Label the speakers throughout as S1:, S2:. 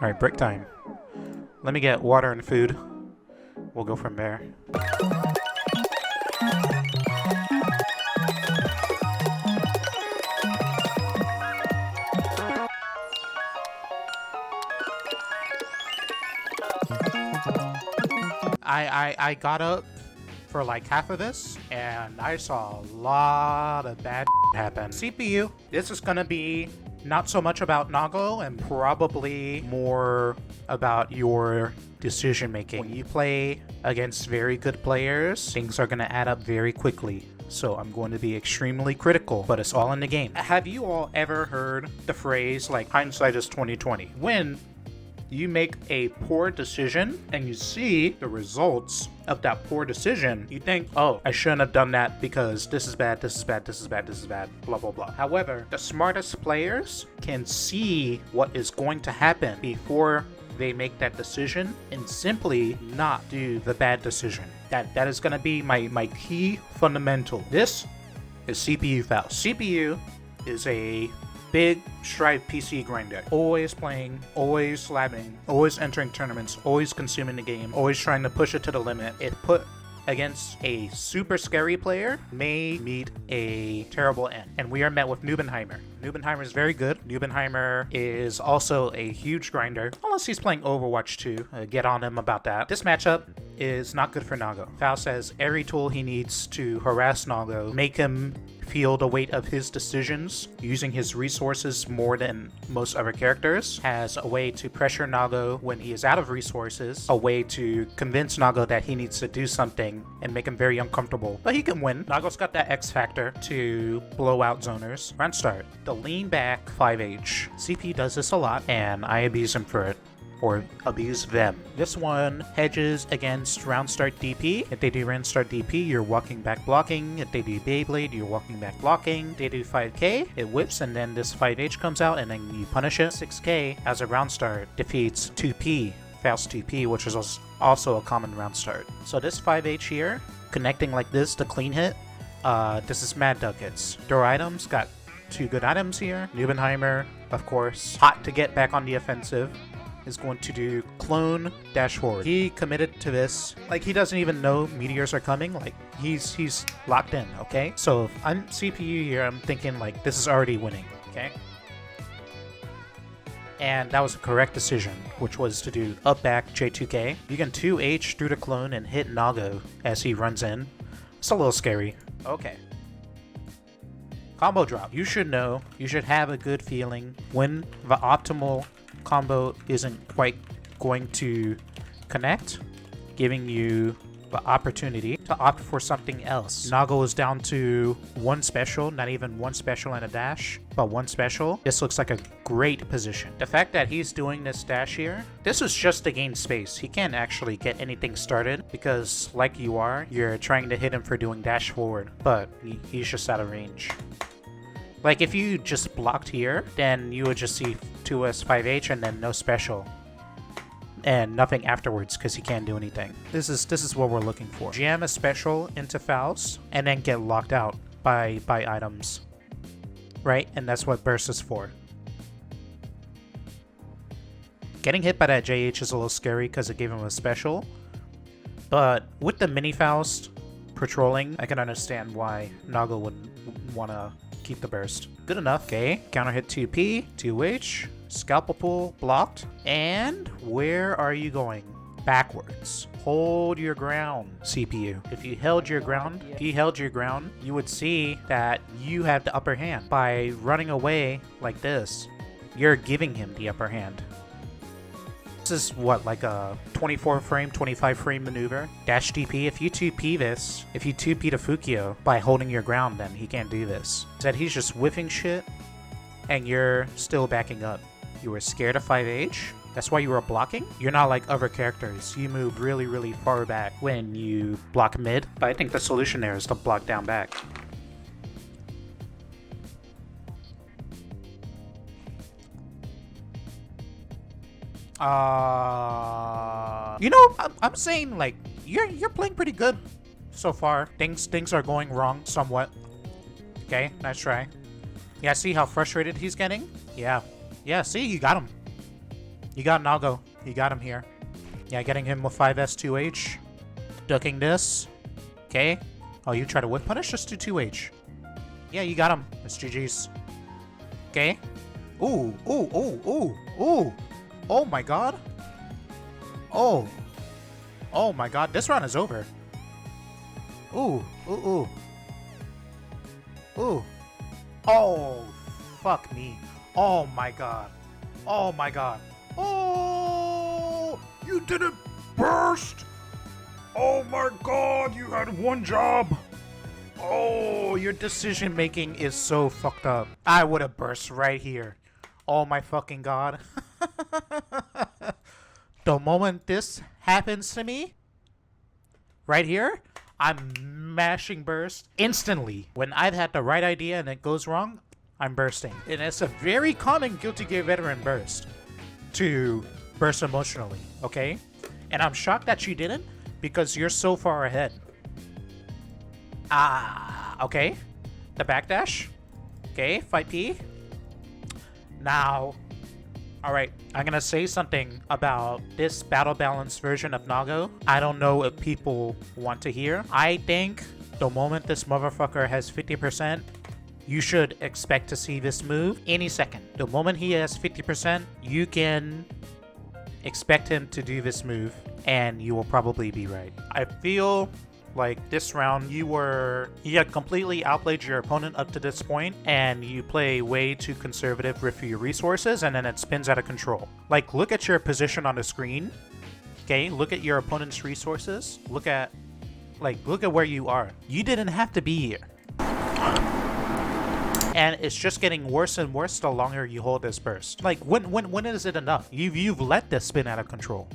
S1: Alright, break time. Let me get water and food. We'll go from there. I got up for like half of this, and I saw a lot of bad happen. CPU, this is gonna be not so much about Nago and probably more about your decision making. When you play against very good players, things are gonna add up very quickly. So I'm going to be extremely critical, but it's all in the game. Have you all ever heard the phrase like hindsight is 20/20? When you make a poor decision and you see the results of that poor decision, you think, oh, I shouldn't have done that because this is bad, this is bad, this is bad, this is bad, blah, blah, blah. However, the smartest players can see what is going to happen before they make that decision and simply not do the bad decision. That is going to be my key fundamental. This is CPU Faust. CPU is a big stride PC grinder. Always playing, always slabbing, always entering tournaments, always consuming the game, always trying to push it to the limit. If put against a super scary player, may meet a terrible end. And we are met with Nubenheimer. Nubenheimer is very good. Nubenheimer is also a huge grinder, unless he's playing Overwatch 2. Get on him about that. This matchup is not good for Nago. Faust has every tool he needs to harass Nago, make him feel the weight of his decisions, using his resources more than most other characters, has a way to pressure Nago when he is out of resources, a way to convince Nago that he needs to do something and make him very uncomfortable. But he can win. Nago's got that X factor to blow out zoners. Round start. The lean back 5H. CP does this a lot, and I abuse him for it. Or abuse them. This one hedges against round start DP. If they do round start DP, you're walking back blocking. If they do Beyblade, you're walking back blocking. They do 5k, it whips, and then this 5H comes out, and then you punish it. 6k as a round start defeats 2p, Faust 2p, which is also a common round start. So this 5H here, connecting like this to clean hit, this is Mad Ducats. Door items, got 2 good items here. Nubenheimer, of course, hot to get back on the offensive, is going to do clone dash forward. He committed to this like he doesn't even know meteors are coming. Like he's locked in. Okay, so if I'm CPU here, I'm thinking like this is already winning. Okay, and that was a correct decision, which was to do up back J2K. You can 2H through the clone and hit Nago as he runs in. It's a little scary. Okay, combo drop. You should know, you should have a good feeling when the optimal combo isn't quite going to connect, giving you the opportunity to opt for something else. Nago is down to 1 special, not even 1 special and a dash, but 1 special. This looks like a great position. The fact that he's doing this dash here, this is just to gain space. He can't actually get anything started because like you're trying to hit him for doing dash forward, but he's just out of range. Like, if you just blocked here, then you would just see 2S 5H and then no special. And nothing afterwards, because he can't do anything. This is what we're looking for. Jam a special into Faust, and then get locked out by items. Right? And that's what burst is for. Getting hit by that JH is a little scary, because it gave him a special. But with the mini Faust patrolling, I can understand why Nago would want to keep the burst. Good enough. Okay, counter hit 2p, 2h, scalpel pull blocked. And where are you going? Backwards. Hold your ground, CPU. If you held your ground, you would see that you have the upper hand. By running away like this, you're giving him the upper hand. This is what, like a 24 frame, 25 frame maneuver. Dash DP, if you 2P this, if you 2P to Fukio by holding your ground, then he can't do this. That he's just whiffing shit, and you're still backing up. You were scared of 5H, that's why you were blocking? You're not like other characters. You move really, really far back when you block mid, but I think the solution there is to block down back. You know, I'm saying like you're playing pretty good so far. Things are going wrong somewhat. Okay, nice try. Yeah, see how frustrated he's getting? Yeah, see, you got him. You got Nago. You got him here. Yeah, getting him with 5S2H. Ducking this. Okay. Oh, you try to whip punish? Just do 2H. Yeah, you got him. It's GG's. Okay. Ooh, ooh, ooh, ooh, ooh. Oh my god. Oh. Oh my god. This round is over. Ooh, ooh, ooh. Ooh. Oh, fuck me. Oh my god. Oh my god. Oh, you didn't burst. Oh my god, you had one job. Oh, your decision making is so fucked up. I would have burst right here. Oh my fucking god. The moment this happens to me, right here, I'm mashing burst instantly. When I've had the right idea and it goes wrong, I'm bursting. And it's a very common Guilty Gear veteran burst to burst emotionally, okay? And I'm shocked that you didn't because you're so far ahead. Okay. The backdash. Okay, fight P. Now, alright, I'm gonna say something about this battle balance version of Nago. I don't know if people want to hear. I think the moment this motherfucker has 50%, you should expect to see this move any second. The moment he has 50%, you can expect him to do this move, and you will probably be right. I feel like this round you had completely outplayed your opponent up to this point, and you play way too conservative with your resources, and then it spins out of control. Like, look at your position on the screen. Okay, look at your opponent's resources. Look at where you are. You didn't have to be here. And it's just getting worse and worse the longer you hold this burst. Like, when is it enough? You've let this spin out of control.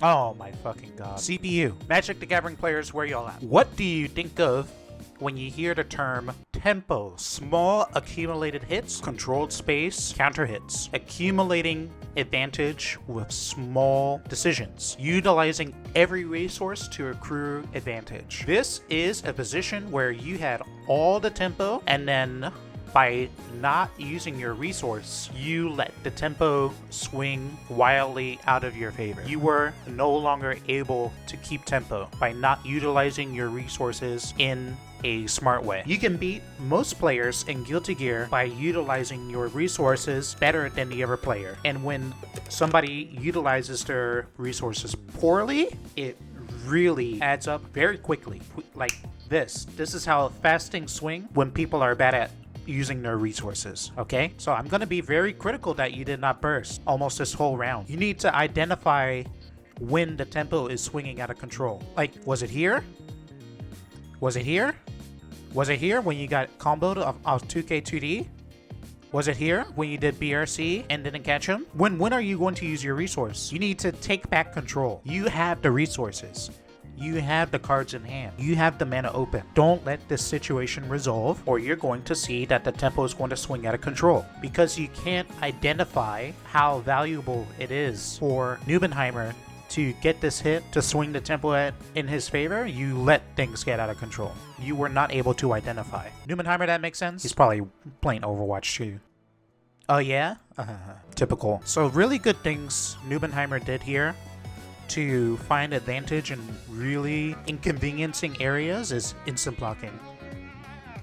S1: Oh my fucking god. CPU. Magic the Gathering players, where y'all at? What do you think of when you hear the term tempo? Small accumulated hits, controlled space, counter hits. Accumulating advantage with small decisions. Utilizing every resource to accrue advantage. This is a position where you had all the tempo, and then by not using your resource, you let the tempo swing wildly out of your favor. You were no longer able to keep tempo by not utilizing your resources in a smart way. You can beat most players in Guilty Gear by utilizing your resources better than the other player. And when somebody utilizes their resources poorly, it really adds up very quickly. Like this. This is how fast things swing when people are bad at using their resources, okay? So I'm gonna be very critical that you did not burst almost this whole round. You need to identify when the tempo is swinging out of control. Like, was it here? Was it here? Was it here when you got comboed of 2K 2D? Was it here when you did BRC and didn't catch him? When are you going to use your resource? You need to take back control. You have the resources. You have the cards in hand. You have the mana open. Don't let this situation resolve, or you're going to see that the tempo is going to swing out of control. Because you can't identify how valuable it is for Nubenheimer to get this hit to swing the tempo in his favor, you let things get out of control. You were not able to identify. Nubenheimer, that makes sense? He's probably playing Overwatch too. Oh yeah? Typical. So really good things Nubenheimer did here to find advantage in really inconveniencing areas is instant blocking.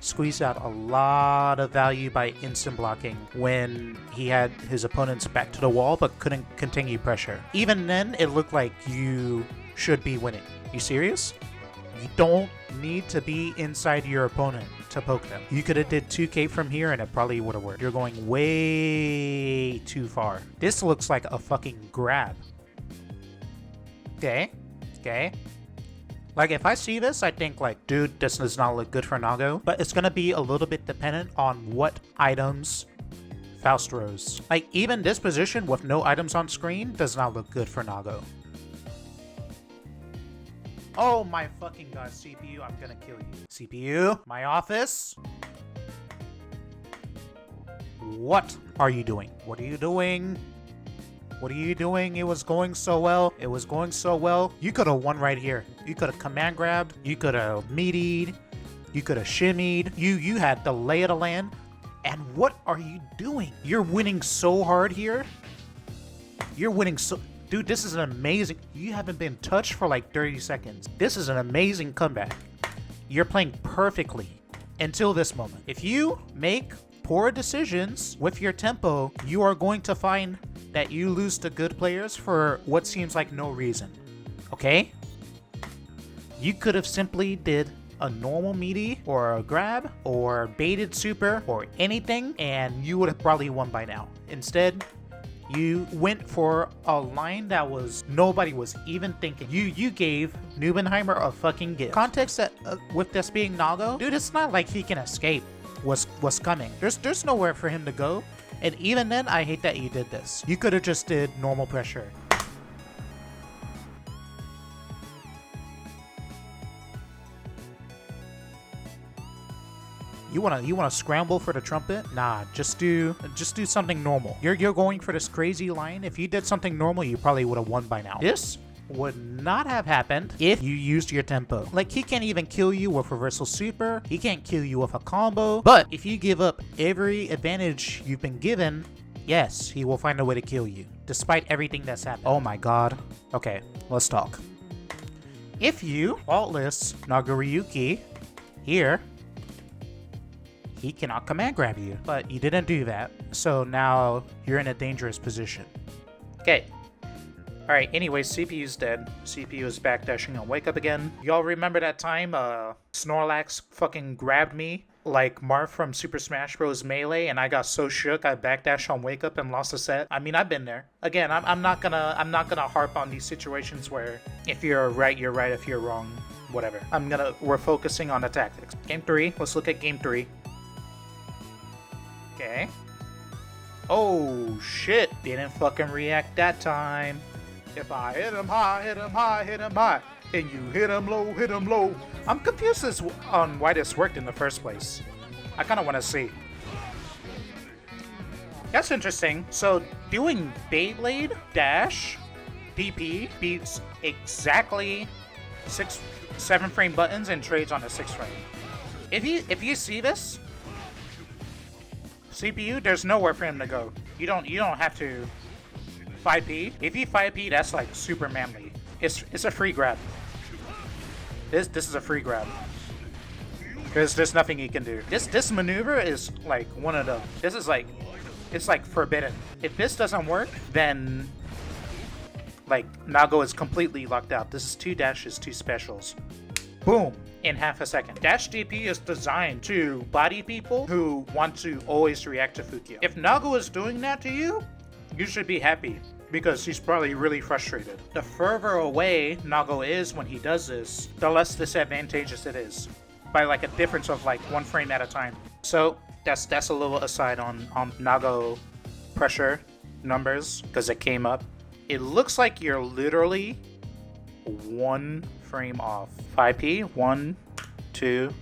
S1: Squeezed out a lot of value by instant blocking when he had his opponent's back to the wall but couldn't continue pressure. Even then, it looked like you should be winning. You serious? You don't need to be inside your opponent to poke them. You could have did 2K from here and it probably would have worked. You're going way too far. This looks like a fucking grab. Okay. Like, if I see this, I think, like, dude, this does not look good for Nago. But it's gonna be a little bit dependent on what items Faust throws. Like, even this position with no items on screen does not look good for Nago. Oh my fucking god, CPU, I'm gonna kill you. CPU, my office. What are you doing? What are you doing? What are you doing? It was going so well. It was going so well. You could have won right here. You could have command grabbed. You could have meatied. You could have shimmied. You had the lay of the land And what are you doing? You're winning so hard here. You're winning so... Dude, this is an amazing... You haven't been touched for like 30 seconds. This is an amazing comeback. You're playing perfectly until this moment. If you make poor decisions with your tempo, you are going to find that you lose to good players for what seems like no reason. Okay? You could have simply did a normal meaty or a grab or baited super or anything and you would have probably won by now. Instead, you went for a line that was nobody was even thinking. You gave Nubenheimer a fucking gift. Context that with this being Nago, dude, it's not like he can escape what's coming. There's nowhere for him to go. And even then, I hate that you did this. You could have just did normal pressure. You wanna scramble for the trumpet? Nah, just do something normal. You're going for this crazy line. If you did something normal, you probably would have won by now. This would not have happened if you used your tempo. Like, he can't even kill you with reversal super. He can't kill you with a combo. But if you give up every advantage you've been given, yes, he will find a way to kill you, despite everything that's happened. Oh my god. Okay, let's talk. If you faultless Nagoriyuki here, he cannot command grab you, but you didn't do that, so now you're in a dangerous position. Okay. Alright, anyways, CPU's dead. CPU is backdashing on wake up again. Y'all remember that time Snorlax fucking grabbed me like Marth from Super Smash Bros. Melee and I got so shook I backdashed on wake up and lost a set? I mean, I've been there. Again, I'm not gonna harp on these situations where if you're right, you're right. If you're wrong, whatever. We're focusing on the tactics. Game 3, let's look at game 3. Okay. Oh, shit. Didn't fucking react that time. If I hit him high, hit him high, hit him high, and you hit him low, hit him low. I'm confused on why this worked in the first place. I kind of want to see. That's interesting. So, doing Beyblade dash DP beats exactly 7 frame buttons and trades on a 6 frame. If you see this, CPU, there's nowhere for him to go. You don't have to 5P. If you 5P, that's like super manly. It's a free grab. This is a free grab. There's nothing he can do. This maneuver is like one of the. This is like, it's like forbidden. If this doesn't work, then like Nago is completely locked out. This is 2 dashes, 2 specials. Boom. In half a second. Dash DP is designed to body people who want to always react to Fukio. If Nago is doing that to you, you should be happy because he's probably really frustrated. The further away Nago is when he does this, the less disadvantageous it is, by like a difference of like 1 frame at a time. So that's a little aside on Nago pressure numbers because it came up. It looks like you're literally 1 frame off. 5P, 1, 2.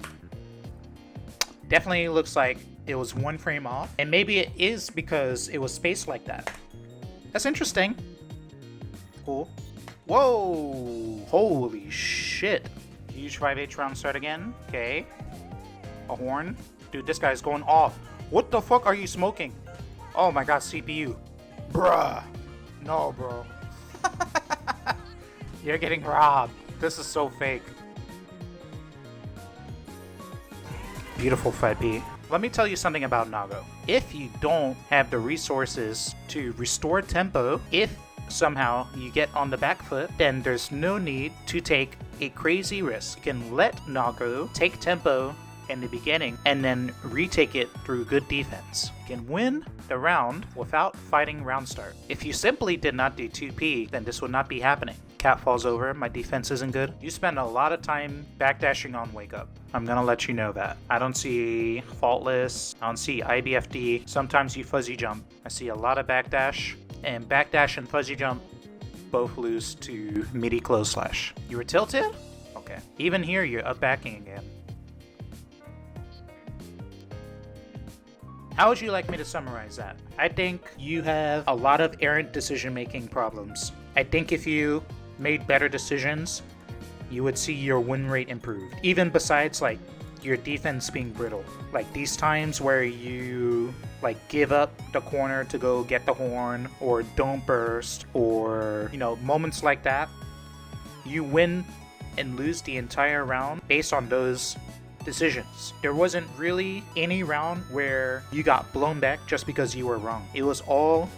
S1: Definitely looks like it was 1 frame off. And maybe it is because it was spaced like that. That's interesting. Cool. Whoa! Holy shit. Huge 5H round start again. Okay. A horn. Dude, this guy's going off. What the fuck are you smoking? Oh my god, CPU. Bruh. No, bro. You're getting robbed. This is so fake. Beautiful 5P. Let me tell you something about Nago. If you don't have the resources to restore tempo, if somehow you get on the back foot, then there's no need to take a crazy risk. You can let Nago take tempo in the beginning and then retake it through good defense. You can win the round without fighting round start. If you simply did not do 2P, then this would not be happening. Cat falls over, my defense isn't good. You spend a lot of time backdashing on wake up. I'm gonna let you know that. I don't see faultless, I don't see IBFD. Sometimes you fuzzy jump. I see a lot of backdash, and backdash and fuzzy jump both lose to midi close slash. You were tilted? Okay. Even here, you're up backing again. How would you like me to summarize that? I think you have a lot of errant decision-making problems. I think if you made better decisions, you would see your win rate improve. Even besides like your defense being brittle. Like these times where you like give up the corner to go get the horn or don't burst or, you know, moments like that, you win and lose the entire round based on those decisions. There wasn't really any round where you got blown back just because you were wrong. It was all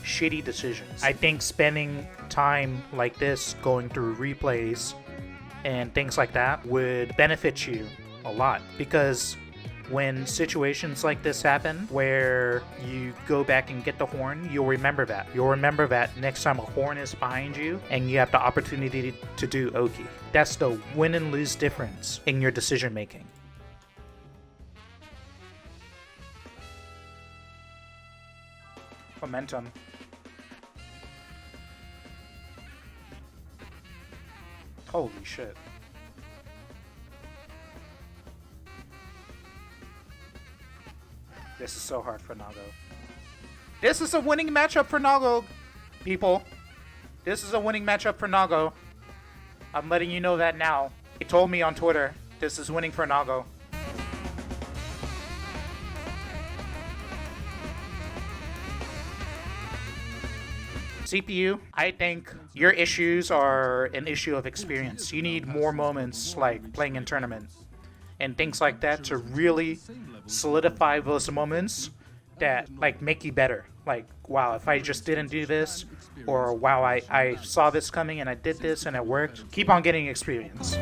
S1: shitty decisions. I think spending time like this going through replays and things like that would benefit you a lot, because when situations like this happen where you go back and get the horn, you'll remember that. You'll remember that next time a horn is behind you and you have the opportunity to do Oki. That's the win and lose difference in your decision making. Momentum. Holy shit. This is so hard for Nago. This is a winning matchup for Nago, people. This is a winning matchup for Nago. I'm letting you know that now. He told me on Twitter, this is winning for Nago. CPU, I think your issues are an issue of experience. You need more moments like playing in tournament and things like that to really solidify those moments that like make you better. Like, wow, if I just didn't do this, or wow, I saw this coming and I did this and it worked. Keep on getting experience.